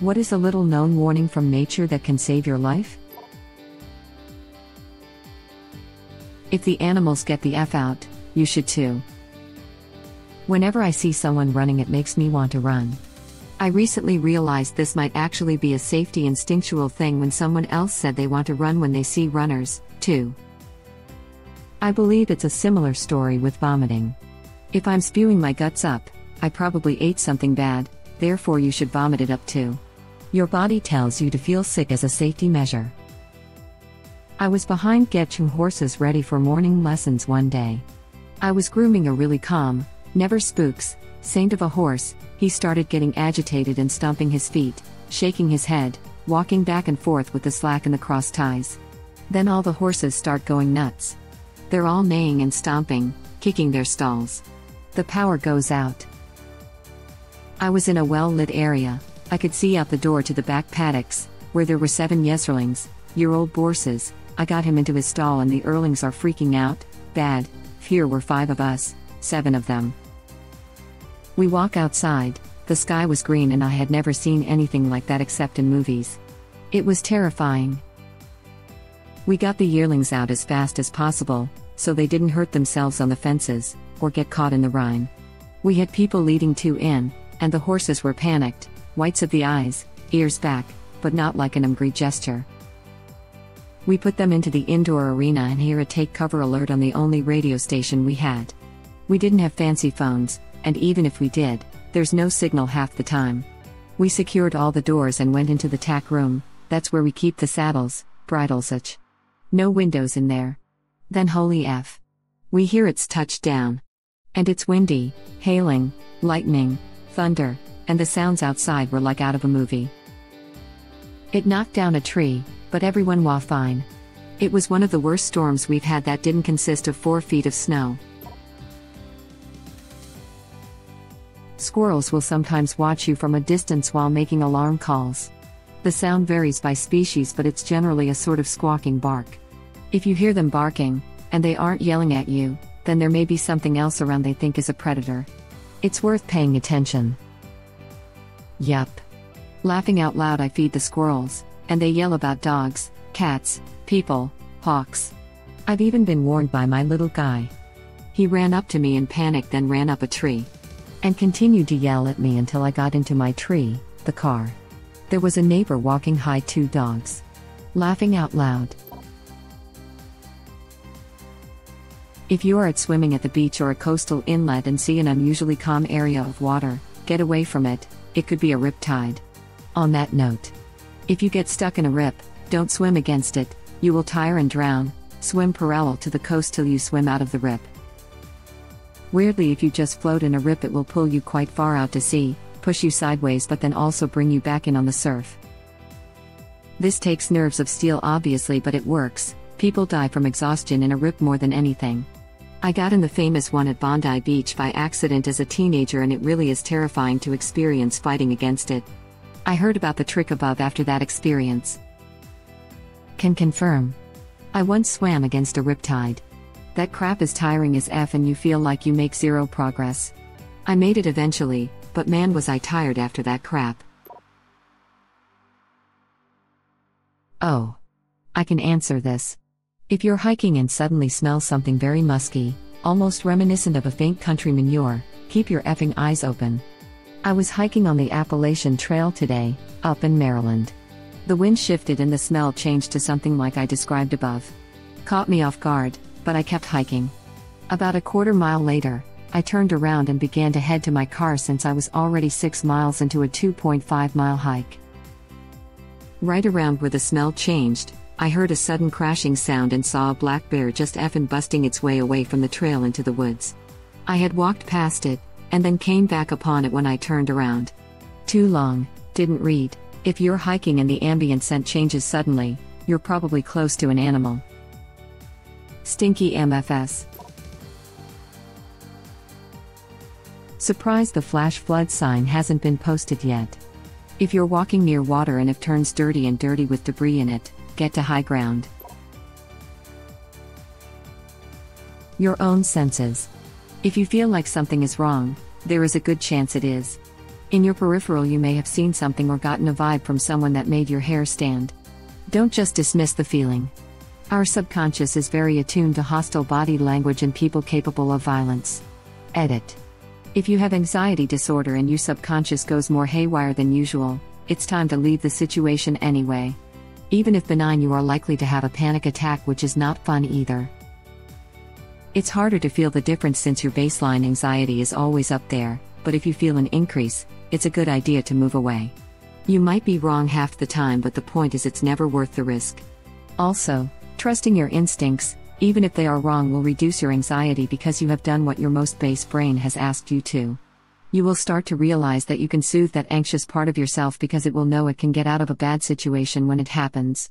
What is a little known warning from nature that can save your life? If the animals get the F out, you should too. Whenever I see someone running, it makes me want to run. I recently realized this might actually be a safety instinctual thing when someone else said they want to run when they see runners, too. I believe it's a similar story with vomiting. If I'm spewing my guts up, I probably ate something bad, therefore you should vomit it up too. Your body tells you to feel sick as a safety measure. I was behind getting horses ready for morning lessons one day. I was grooming a really calm, never spooks, saint of a horse. He started getting agitated and stomping his feet, shaking his head, walking back and forth with the slack and the cross ties. Then all the horses start going nuts. They're all neighing and stomping, kicking their stalls. The power goes out. I was in a well-lit area. I could see out the door to the back paddocks, where there were 7 year-old horses. I got him into his stall and the earlings are freaking out, bad. Here were 5 of us, 7 of them. We walk outside, the sky was green and I had never seen anything like that except in movies. It was terrifying. We got the yearlings out as fast as possible, so they didn't hurt themselves on the fences, or get caught in the Rhine. We had people leading 2 in, and the horses were panicked, whites of the eyes, ears back, but not like an angry gesture. We put them into the indoor arena and hear a take cover alert on the only radio station we had. We didn't have fancy phones, and even if we did, there's no signal half the time. We secured all the doors and went into the tack room. That's where we keep the saddles, bridles such. No windows in there. Then holy F. We hear it's touched down. And it's windy, hailing, lightning, thunder, and the sounds outside were like out of a movie. It knocked down a tree, but everyone was fine. It was one of the worst storms we've had that didn't consist of 4 feet of snow. Squirrels will sometimes watch you from a distance while making alarm calls. The sound varies by species, but it's generally a sort of squawking bark. If you hear them barking, and they aren't yelling at you, then there may be something else around they think is a predator. It's worth paying attention. Yup. Laughing out loud, I feed the squirrels, and they yell about dogs, cats, people, hawks. I've even been warned by my little guy. He ran up to me in panic, then ran up a tree. And continued to yell at me until I got into my tree, the car. There was a neighbor walking high 2 dogs. Laughing out loud. If you are at swimming at the beach or a coastal inlet and see an unusually calm area of water, get away from it. It could be a rip tide. On that note, if you get stuck in a rip, don't swim against it. You will tire and drown. Swim parallel to the coast till you swim out of the rip. Weirdly, if you just float in a rip, it will pull you quite far out to sea, push you sideways, but then also bring you back in on the surf. This takes nerves of steel obviously, but it works. People die from exhaustion in a rip more than anything. I got in the famous one at Bondi Beach by accident as a teenager, and it really is terrifying to experience fighting against it. I heard about the trick above after that experience. Can confirm. I once swam against a riptide. That crap is tiring as F and you feel like you make 0 progress. I made it eventually, but man was I tired after that crap. Oh. I can answer this. If you're hiking and suddenly smell something very musky, almost reminiscent of a faint country manure, keep your effing eyes open. I was hiking on the Appalachian Trail today, up in Maryland. The wind shifted and the smell changed to something like I described above. Caught me off guard, but I kept hiking. About a quarter mile later, I turned around and began to head to my car since I was already 6 miles into a 2.5-mile hike. Right around where the smell changed, I heard a sudden crashing sound and saw a black bear just effing busting its way away from the trail into the woods. I had walked past it, and then came back upon it when I turned around. Too long, didn't read. If you're hiking and the ambient scent changes suddenly, you're probably close to an animal. Stinky MFS. Surprised the flash flood sign hasn't been posted yet. If you're walking near water and it turns dirty and dirty with debris in it, get to high ground. Your own senses. If you feel like something is wrong, there is a good chance it is. In your peripheral, you may have seen something or gotten a vibe from someone that made your hair stand. Don't just dismiss the feeling. Our subconscious is very attuned to hostile body language and people capable of violence. Edit. If you have anxiety disorder and your subconscious goes more haywire than usual, it's time to leave the situation anyway. Even if benign, you are likely to have a panic attack, which is not fun either. It's harder to feel the difference since your baseline anxiety is always up there, but if you feel an increase, it's a good idea to move away. You might be wrong half the time, but the point is it's never worth the risk. Also, trusting your instincts, even if they are wrong, will reduce your anxiety because you have done what your most base brain has asked you to. You will start to realize that you can soothe that anxious part of yourself because it will know it can get out of a bad situation when it happens.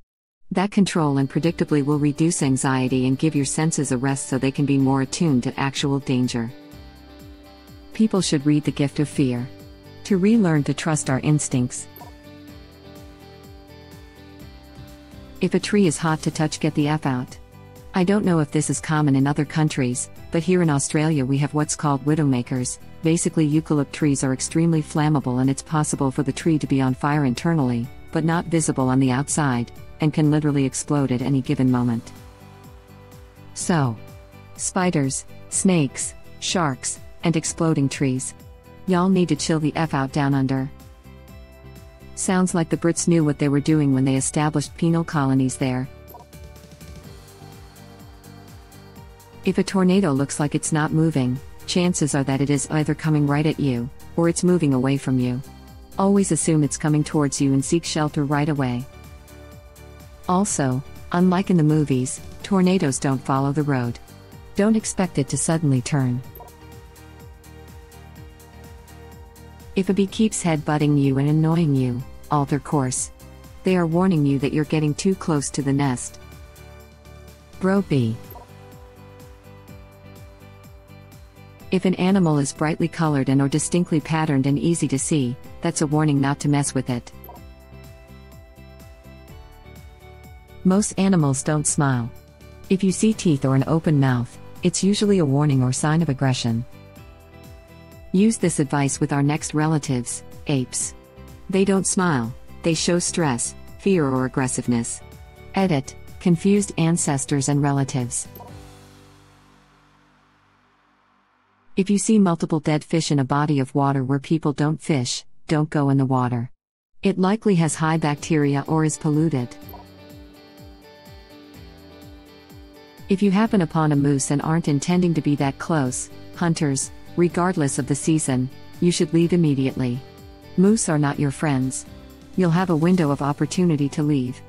That control and predictably will reduce anxiety and give your senses a rest so they can be more attuned to actual danger. People should read The Gift of Fear to relearn to trust our instincts. If a tree is hot to touch, get the F out. I don't know if this is common in other countries, but here in Australia we have what's called widowmakers. Basically, eucalypt trees are extremely flammable and it's possible for the tree to be on fire internally, but not visible on the outside, and can literally explode at any given moment. So, spiders, snakes, sharks, and exploding trees. Y'all need to chill the F out down under. Sounds like the Brits knew what they were doing when they established penal colonies there. If a tornado looks like it's not moving, chances are that it is either coming right at you, or it's moving away from you. Always assume it's coming towards you and seek shelter right away. Also, unlike in the movies, tornadoes don't follow the road. Don't expect it to suddenly turn. If a bee keeps headbutting you and annoying you, alter course. They are warning you that you're getting too close to the nest. Bro bee. If an animal is brightly colored and or distinctly patterned and easy to see, that's a warning not to mess with it. Most animals don't smile. If you see teeth or an open mouth, it's usually a warning or sign of aggression. Use this advice with our next relatives, apes. They don't smile, they show stress, fear or aggressiveness. Edit, confused ancestors and relatives. If you see multiple dead fish in a body of water where people don't fish, don't go in the water. It likely has high bacteria or is polluted. If you happen upon a moose and aren't intending to be that close, hunters, regardless of the season, you should leave immediately. Moose are not your friends. You'll have a window of opportunity to leave.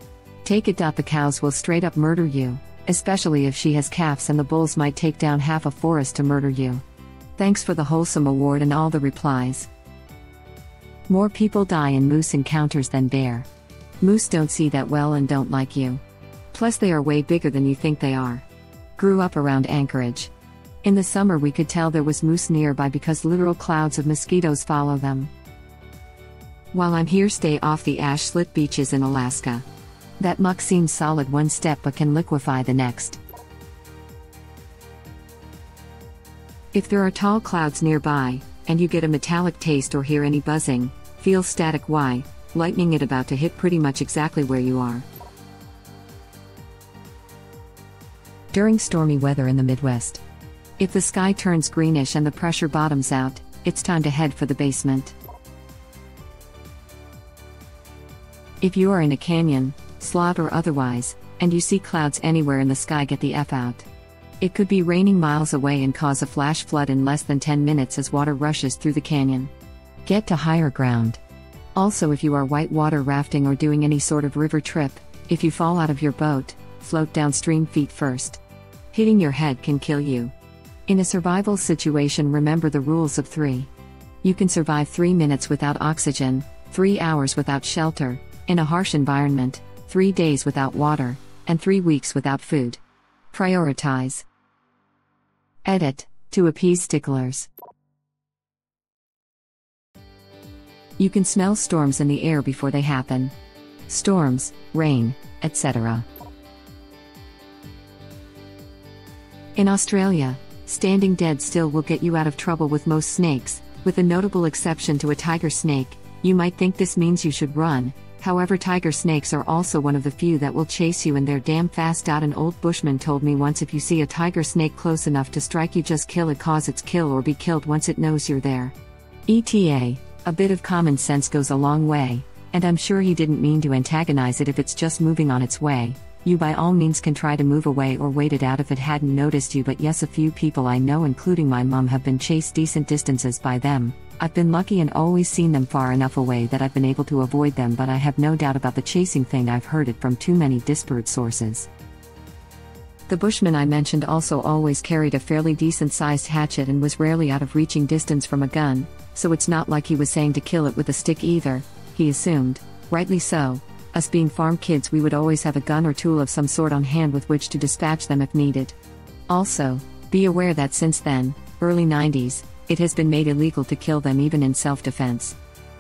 Take it. The cows will straight up murder you, especially if she has calves, and the bulls might take down half a forest to murder you. Thanks for the wholesome award and all the replies. More people die in moose encounters than bear. Moose don't see that well and don't like you. Plus they are way bigger than you think they are. Grew up around Anchorage. In the summer we could tell there was moose nearby because literal clouds of mosquitoes follow them. While I'm here, stay off the ash-slit beaches in Alaska. That muck seems solid one step but can liquefy the next. If there are tall clouds nearby, and you get a metallic taste or hear any buzzing, feel static. Why? Lightning it about to hit pretty much exactly where you are. During stormy weather in the Midwest. If the sky turns greenish and the pressure bottoms out, it's time to head for the basement. If you are in a canyon, slot or otherwise, and you see clouds anywhere in the sky, get the F out. It could be raining miles away and cause a flash flood in less than 10 minutes as water rushes through the canyon. Get to higher ground. Also, if you are whitewater rafting or doing any sort of river trip, if you fall out of your boat, float downstream feet first. Hitting your head can kill you. In a survival situation, remember the rules of 3. You can survive 3 minutes without oxygen, 3 hours without shelter, in a harsh environment, 3 days without water, and 3 weeks without food. Prioritize. Edit, to appease sticklers. You can smell storms in the air before they happen. Storms, rain, etc. In Australia, standing dead still will get you out of trouble with most snakes, With a notable exception to a tiger snake, you might think this means you should run. However, tiger snakes are also one of the few that will chase you, and they're damn fast. An old bushman told me once, if you see a tiger snake close enough to strike you, just kill it, cause it's kill or be killed once it knows you're there. ETA, a bit of common sense goes a long way, and I'm sure he didn't mean to antagonize it. If it's just moving on its way, you by all means can try to move away or wait it out if it hadn't noticed you. But yes, a few people I know, including my mum, have been chased decent distances by them. I've been lucky and always seen them far enough away that I've been able to avoid them, but I have no doubt about the chasing thing. I've heard it from too many disparate sources. The bushman I mentioned also always carried a fairly decent-sized hatchet and was rarely out of reaching distance from a gun, so it's not like he was saying to kill it with a stick either, he assumed, rightly so. Us being farm kids, we would always have a gun or tool of some sort on hand with which to dispatch them if needed. Also, be aware that since then, early 90s, it has been made illegal to kill them even in self-defense.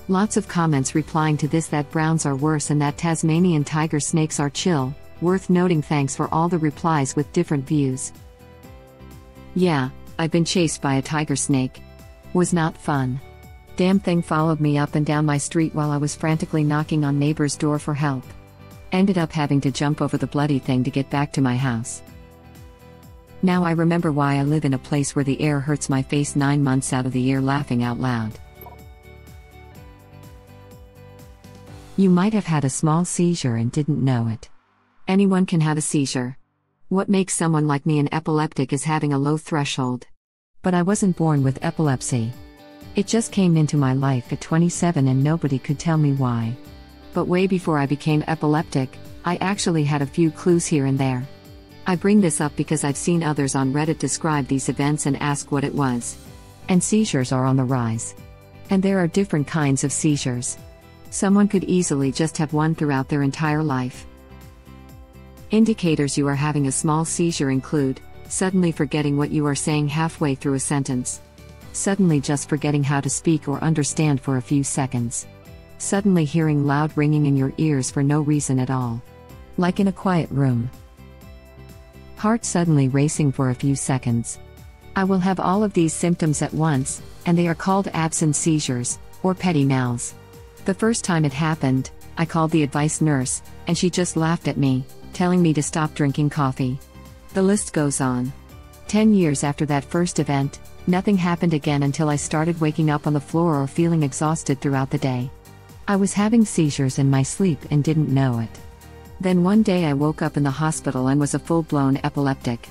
Lots of comments replying to this that browns are worse and that Tasmanian tiger snakes are chill. Worth noting, thanks for all the replies with different views. Yeah, I've been chased by a tiger snake. Was not fun. Damn thing followed me up and down my street while I was frantically knocking on neighbor's door for help. Ended up having to jump over the bloody thing to get back to my house. Now I remember why I live in a place where the air hurts my face 9 months out of the year, laughing out loud. You might have had a small seizure and didn't know it. Anyone can have a seizure. What makes someone like me an epileptic is having a low threshold. But I wasn't born with epilepsy. It just came into my life at 27 and nobody could tell me why. But way before I became epileptic, I actually had a few clues here and there. I bring this up because I've seen others on Reddit describe these events and ask what it was. And seizures are on the rise. And there are different kinds of seizures. Someone could easily just have one throughout their entire life. Indicators you are having a small seizure include suddenly forgetting what you are saying halfway through a sentence. Suddenly just forgetting how to speak or understand for a few seconds. Suddenly hearing loud ringing in your ears for no reason at all. Like in a quiet room. Heart suddenly racing for a few seconds. I will have all of these symptoms at once, and they are called absence seizures, or petit mals. The first time it happened, I called the advice nurse, and she just laughed at me, telling me to stop drinking coffee. The list goes on. 10 years after that first event, nothing happened again until I started waking up on the floor or feeling exhausted throughout the day. I was having seizures in my sleep and didn't know it. Then one day I woke up in the hospital and was a full-blown epileptic.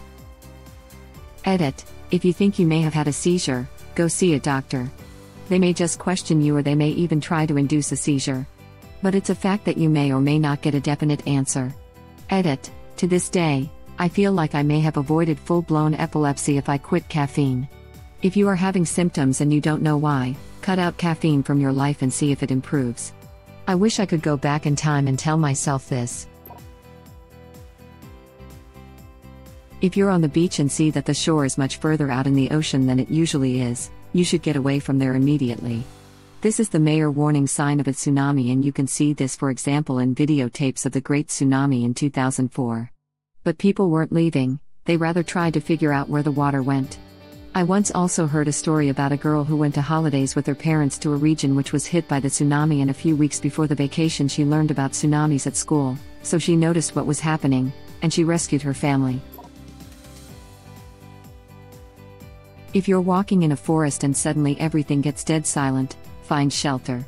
Edit: if you think you may have had a seizure, go see a doctor. They may just question you, or they may even try to induce a seizure. But it's a fact that you may or may not get a definite answer. Edit: to this day, I feel like I may have avoided full-blown epilepsy if I quit caffeine. If you are having symptoms and you don't know why, cut out caffeine from your life and see if it improves. I wish I could go back in time and tell myself this. If you're on the beach and see that the shore is much further out in the ocean than it usually is, you should get away from there immediately. This is the major warning sign of a tsunami, and you can see this, for example, in videotapes of the Great Tsunami in 2004. But people weren't leaving, they rather tried to figure out where the water went. I once also heard a story about a girl who went to holidays with her parents to a region which was hit by the tsunami, and a few weeks before the vacation she learned about tsunamis at school, so she noticed what was happening, and she rescued her family. If you're walking in a forest and suddenly everything gets dead silent, find shelter.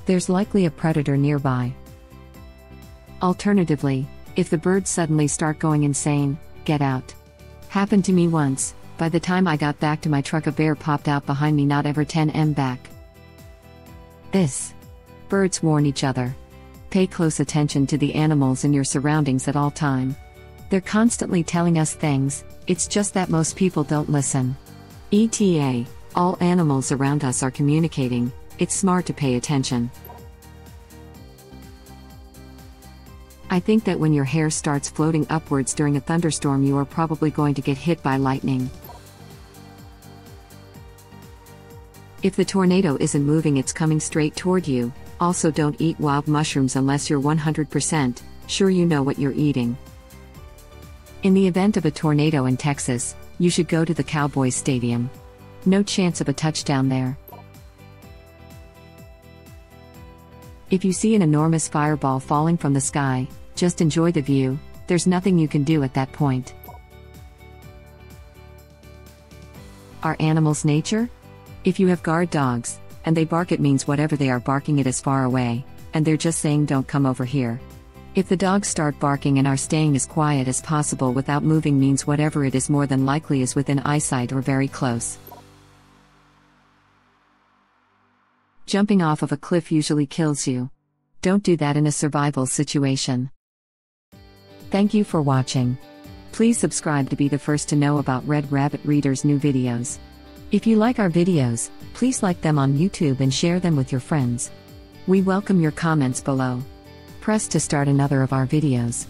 There's likely a predator nearby. Alternatively, if the birds suddenly start going insane, get out. Happened to me once. By the time I got back to my truck, a bear popped out behind me, not ever 10 back. This. Birds warn each other. Pay close attention to the animals in your surroundings at all time. They're constantly telling us things, it's just that most people don't listen. ETA, all animals around us are communicating, it's smart to pay attention. I think that when your hair starts floating upwards during a thunderstorm, you are probably going to get hit by lightning. If the tornado isn't moving, it's coming straight toward you. Also, don't eat wild mushrooms unless you're 100% sure you know what you're eating. In the event of a tornado in Texas, you should go to the Cowboys Stadium. No chance of a touchdown there. If you see an enormous fireball falling from the sky, just enjoy the view, there's nothing you can do at that point. Are animals nature? If you have guard dogs, and they bark, it means whatever they are barking it is far away, and they're just saying don't come over here. If the dogs start barking and are staying as quiet as possible without moving, means whatever it is more than likely is within eyesight or very close. Jumping off of a cliff usually kills you. Don't do that in a survival situation. Thank you for watching. Please subscribe to be the first to know about Red Rabbit Reader's new videos. If you like our videos, please like them on YouTube and share them with your friends. We welcome your comments below. Press to start another of our videos.